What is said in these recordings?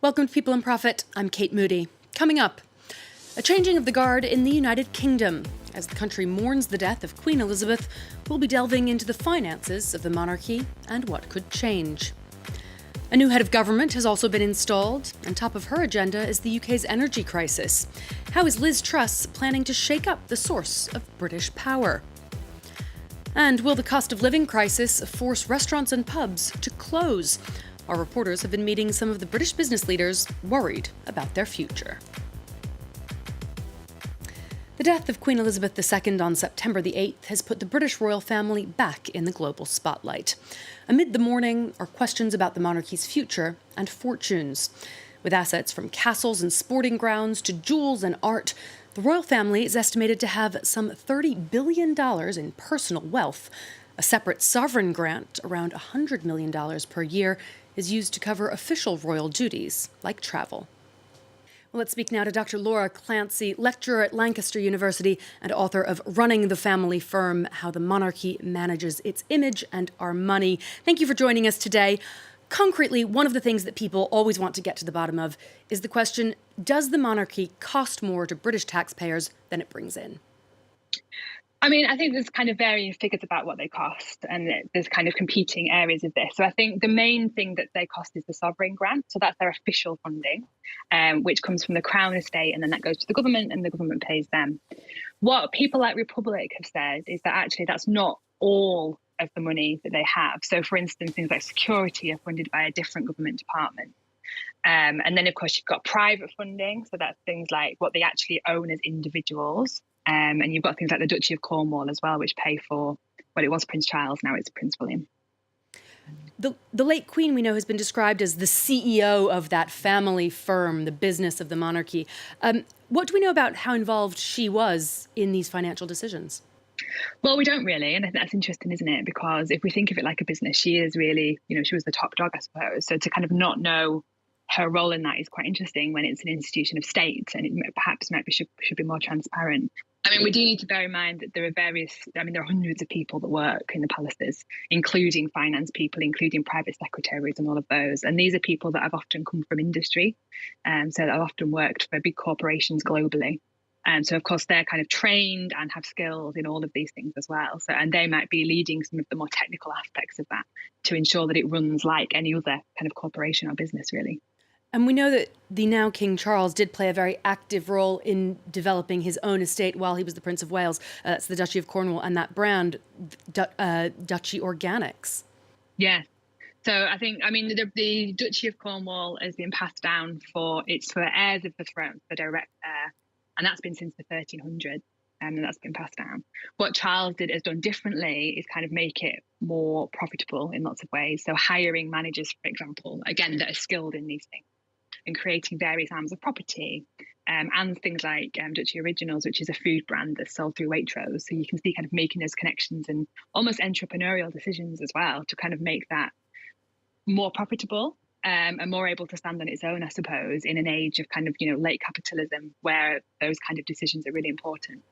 Welcome to People in Profit. I'm Kate Moody. Coming up, a changing of the guard in the United Kingdom. As the country mourns the death of Queen Elizabeth, we'll be delving into the finances of the monarchy and what could change. A new head of government has also been installed, and top of her agenda is the UK's energy crisis. How is Liz Truss planning to shake up the source of British power? And will the cost of living crisis force restaurants and pubs to close? Our reporters have been meeting some of the British business leaders worried about their future. The death of Queen Elizabeth II on September the 8th has put the British royal family back in the global spotlight. Amid the mourning are questions about the monarchy's future and fortunes. With assets from castles and sporting grounds to jewels and art, the royal family is estimated to have some $30 billion in personal wealth. A separate sovereign grant, around $100 million per year, is used to cover official royal duties, like travel. Well, let's speak now to Dr. Laura Clancy, lecturer at Lancaster University and author of Running the Family Firm, How the Monarchy Manages Its Image and Our Money. Thank you for joining us today. Concretely, one of the things that people always want to get to the bottom of is the question, does the monarchy cost more to British taxpayers than it brings in? I mean, I think there's kind of varying figures about what they cost, and there's kind of competing areas of this. So I think the main thing that they cost is the sovereign grant. So that's their official funding, which comes from the Crown estate, and then that goes to the government, and the government pays them. What people like Republic have said is that actually that's not all of the money that they have. So, for instance, things like security are funded by a different government department. And then, of course, you've got private funding. So that's things like what they actually own as individuals. And you've got things like the Duchy of Cornwall as well, which pay for, well, it was Prince Charles, now it's Prince William. The late Queen, we know, has been described as the CEO of that family firm, the business of the monarchy. What do we know about how involved she was in these financial decisions? Well, we don't really. And I think that's interesting, isn't it? Because if we think of it like a business, she is really, she was the top dog, I suppose. So to kind of not know her role in that is quite interesting when it's an institution of state, and it perhaps should be more transparent. I mean, we do need to bear in mind that there are hundreds of people that work in the palaces, including finance people, including private secretaries and all of those. And these are people that have often come from industry, so that have often worked for big corporations globally. And so, of course, they're kind of trained and have skills in all of these things as well. So, and they might be leading some of the more technical aspects of that to ensure that it runs like any other kind of corporation or business, really. And we know that the now King Charles did play a very active role in developing his own estate while he was the Prince of Wales. That's the Duchy of Cornwall and that brand, Duchy Organics. Yeah. So I think, the Duchy of Cornwall has been passed down for heirs of the throne, the direct heir. And that's been since the 1300s. And that's been passed down. What Charles has done differently is kind of make it more profitable in lots of ways. So hiring managers, for example, again, that are skilled in these things, and creating various arms of property, and things like Duchy Originals, which is a food brand that's sold through Waitrose. So you can see kind of making those connections and almost entrepreneurial decisions as well to kind of make that more profitable and more able to stand on its own, I suppose, in an age of kind of, late capitalism where those kind of decisions are really important.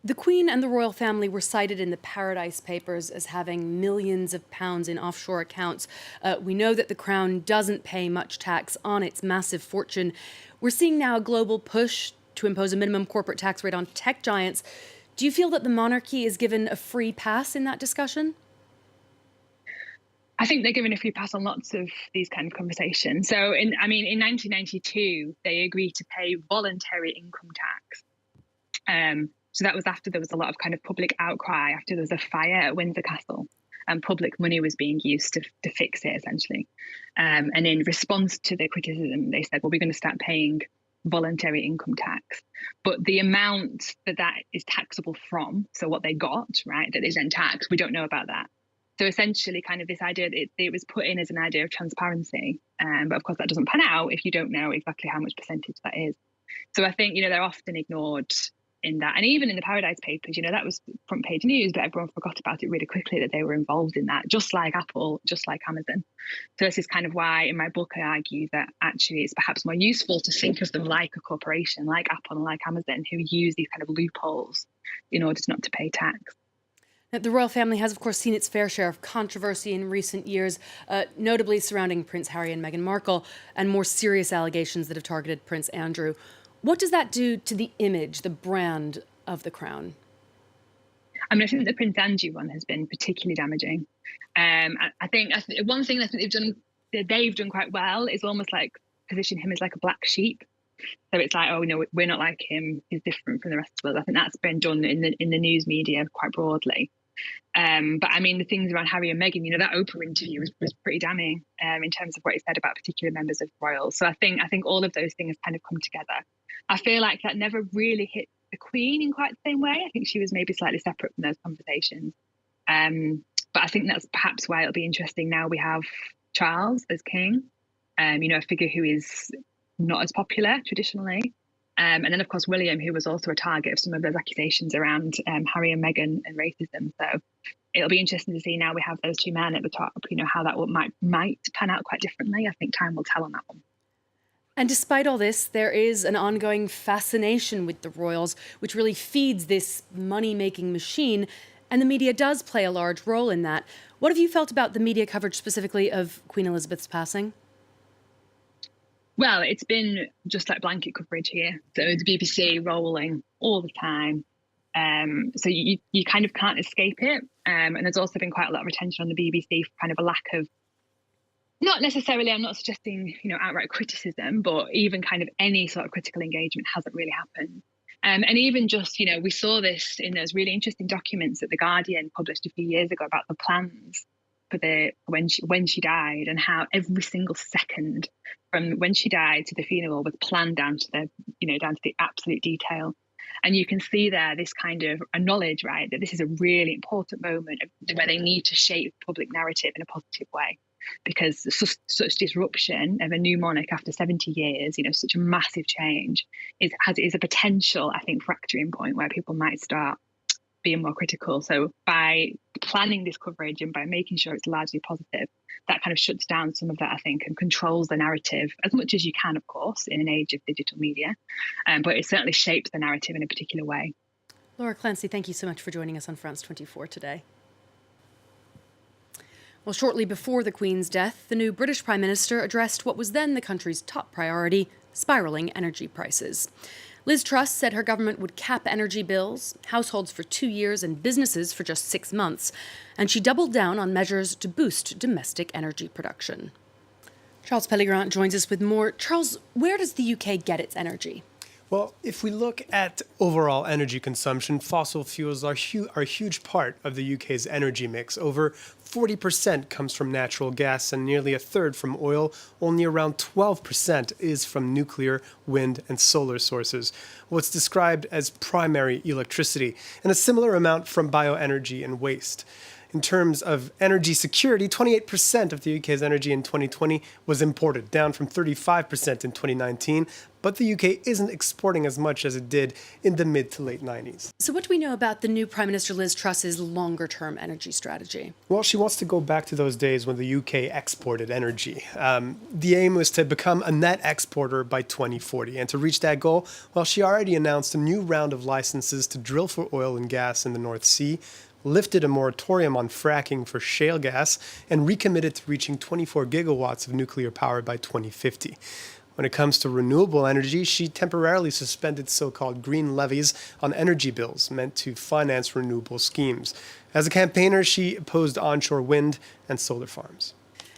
The Queen and the royal family were cited in the Paradise Papers as having millions of pounds in offshore accounts. We know that the Crown doesn't pay much tax on its massive fortune. We're seeing now a global push to impose a minimum corporate tax rate on tech giants. Do you feel that the monarchy is given a free pass in that discussion? I think they're given a free pass on lots of these kind of conversations. So in 1992, they agreed to pay voluntary income tax. So that was after there was a lot of kind of public outcry, after there was a fire at Windsor Castle, and public money was being used to fix it, essentially. And in response to the criticism, they said, well, we're going to start paying voluntary income tax. But the amount that is taxable from, so what they got, right, that is then taxed, we don't know about that. So essentially kind of this idea, it was put in as an idea of transparency. But of course, that doesn't pan out if you don't know exactly how much percentage that is. So I think, they're often ignored in that. And even in the Paradise Papers, that was front page news, but everyone forgot about it really quickly, that they were involved in that, just like Apple, just like Amazon. So this is kind of why in my book, I argue that actually it's perhaps more useful to think of them like a corporation, like Apple and like Amazon, who use these kind of loopholes in order not to pay tax. The royal family has, of course, seen its fair share of controversy in recent years, notably surrounding Prince Harry and Meghan Markle, and more serious allegations that have targeted Prince Andrew. What does that do to the image, the brand of the crown? I mean, I think the Prince Andrew one has been particularly damaging. I think one thing I think they've done quite well is almost like position him as like a black sheep. So it's like, oh no, we're not like him. He's different from the rest of the world. I think that's been done in the news media quite broadly. But I mean, the things around Harry and Meghan, that Oprah interview was pretty damning in terms of what he said about particular members of the royals. So I think all of those things kind of come together. I feel like that never really hit the Queen in quite the same way. I think she was maybe slightly separate from those conversations. But I think that's perhaps why it'll be interesting now we have Charles as king, a figure who is not as popular traditionally. And then, of course, William, who was also a target of some of those accusations around Harry and Meghan and racism. So it'll be interesting to see now we have those two men at the top, how that might pan out quite differently. I think time will tell on that one. And despite all this, there is an ongoing fascination with the royals, which really feeds this money-making machine, and the media does play a large role in that. What have you felt about the media coverage specifically of Queen Elizabeth's passing? Well, it's been just like blanket coverage here. So the BBC rolling all the time. So you kind of can't escape it. And there's also been quite a lot of attention on the BBC for kind of a lack of, not necessarily, I'm not suggesting, outright criticism, but even kind of any sort of critical engagement hasn't really happened. And even just, we saw this in those really interesting documents that The Guardian published a few years ago about the plans for when she died, and how every single second from when she died to the funeral was planned down to the absolute detail. And you can see there this kind of a knowledge, right, that this is a really important moment where they need to shape the public narrative in a positive way, because such disruption of a new monarch after 70 years, such a massive change is a potential, I think, fracturing point where people might start being more critical. So by planning this coverage and by making sure it's largely positive, that kind of shuts down some of that, I think, and controls the narrative as much as you can, of course, in an age of digital media. But it certainly shapes the narrative in a particular way. Laura Clancy, thank you so much for joining us on France 24 today. Well, shortly before the Queen's death, the new British Prime Minister addressed what was then the country's top priority, spiralling energy prices. Liz Truss said her government would cap energy bills, households for 2 years and businesses for just 6 months, and she doubled down on measures to boost domestic energy production. Charles Pellegrant joins us with more. Charles, where does the UK get its energy? Well, if we look at overall energy consumption, fossil fuels are a huge part of the UK's energy mix. Over 40% comes from natural gas and nearly a third from oil. Only around 12% is from nuclear, wind, and solar sources, what's described as primary electricity, and a similar amount from bioenergy and waste. In terms of energy security, 28% of the UK's energy in 2020 was imported, down from 35% in 2019. But the UK isn't exporting as much as it did in the mid to late 90s. So what do we know about the new Prime Minister Liz Truss's longer-term energy strategy? Well, she wants to go back to those days when the UK exported energy. The aim was to become a net exporter by 2040. And to reach that goal, well, she already announced a new round of licenses to drill for oil and gas in the North Sea, lifted a moratorium on fracking for shale gas, and recommitted to reaching 24 gigawatts of nuclear power by 2050. When it comes to renewable energy, she temporarily suspended so-called green levies on energy bills meant to finance renewable schemes. As a campaigner, she opposed onshore wind and solar farms.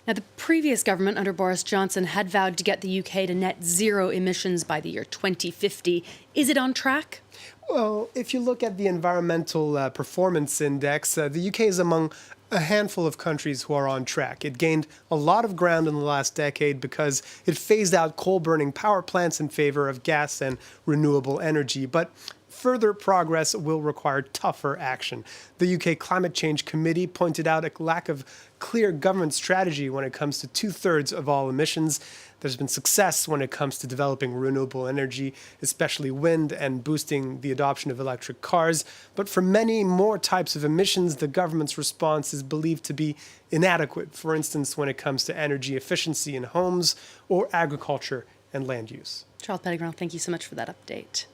Now, the previous government under Boris Johnson had vowed to get the UK to net zero emissions by the year 2050. Is it on track? Well, if you look at the Environmental Performance Index, the UK is among a handful of countries who are on track. It gained a lot of ground in the last decade because it phased out coal-burning power plants in favor of gas and renewable energy. But further progress will require tougher action. The UK Climate Change Committee pointed out a lack of clear government strategy when it comes to 2/3 of all emissions. There's been success when it comes to developing renewable energy, especially wind, and boosting the adoption of electric cars. But for many more types of emissions, the government's response is believed to be inadequate. For instance, when it comes to energy efficiency in homes or agriculture and land use. Charles Pellegrant, thank you so much for that update.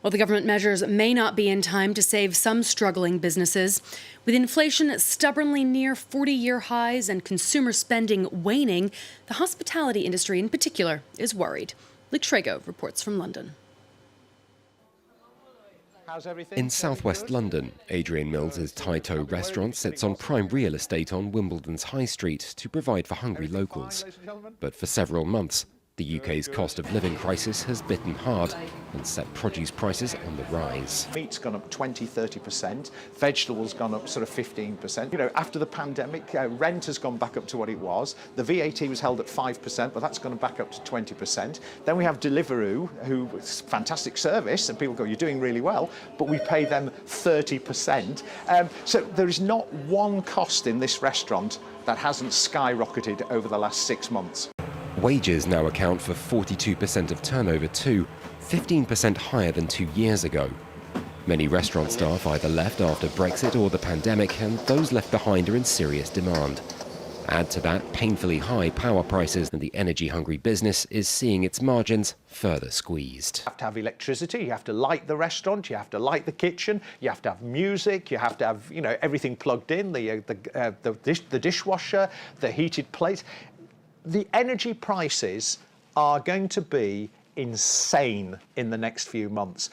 Well, the government measures may not be in time to save some struggling businesses. With inflation stubbornly near 40-year highs and consumer spending waning, the hospitality industry in particular is worried. Luke Schrago reports from London. In southwest London, Adrian Mills's Thai-To restaurant sits on prime real estate on Wimbledon's High Street to provide for hungry locals. But for several months, the UK's cost of living crisis has bitten hard and set produce prices on the rise. Meat's gone up 20-30%, vegetables gone up sort of 15%. You know, after the pandemic, rent has gone back up to what it was. The VAT was held at 5%, but that's gone back up to 20%. Then we have Deliveroo, who is fantastic service, and people go, you're doing really well, but we pay them 30%. So there is not one cost in this restaurant that hasn't skyrocketed over the last 6 months. Wages now account for 42% of turnover too, 15% higher than 2 years ago. Many restaurant staff either left after Brexit or the pandemic, and those left behind are in serious demand. Add to that painfully high power prices, and the energy-hungry business is seeing its margins further squeezed. You have to have electricity, you have to light the restaurant, you have to light the kitchen, you have to have music, you have to have, you know, everything plugged in, the dishwasher, the heated plates. The energy prices are going to be insane in the next few months.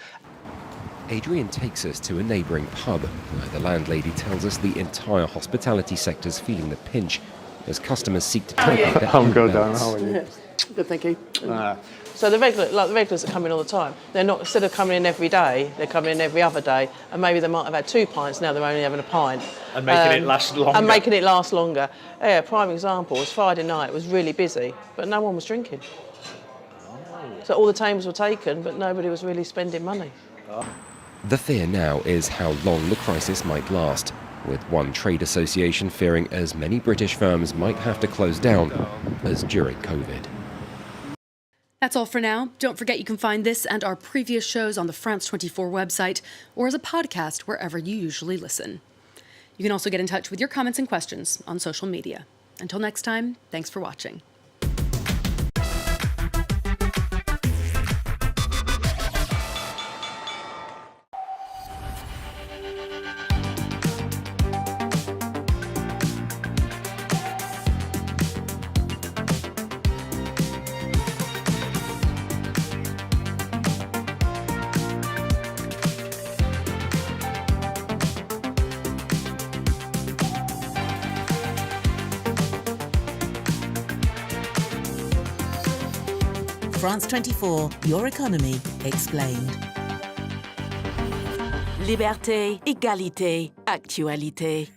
Adrian takes us to a neighbouring pub, where the landlady tells us the entire hospitality sector's feeling the pinch as customers seek to top up their I'm good, belts. Darren. How are you? Good, thank you. So the regulars that come in all the time, they're not, instead of coming in every day, they're coming in every other day, and maybe they might have had 2 pints, now they're only having a pint. And making it last longer. And making it last longer. Yeah, prime example was Friday night, it was really busy, but no one was drinking. So all the tables were taken, but nobody was really spending money. The fear now is how long the crisis might last, with one trade association fearing as many British firms might have to close down as during COVID. That's all for now. Don't forget you can find this and our previous shows on the France 24 website or as a podcast wherever you usually listen. You can also get in touch with your comments and questions on social media. Until next time, thanks for watching. France 24, your economy explained. Liberté, égalité, actualité.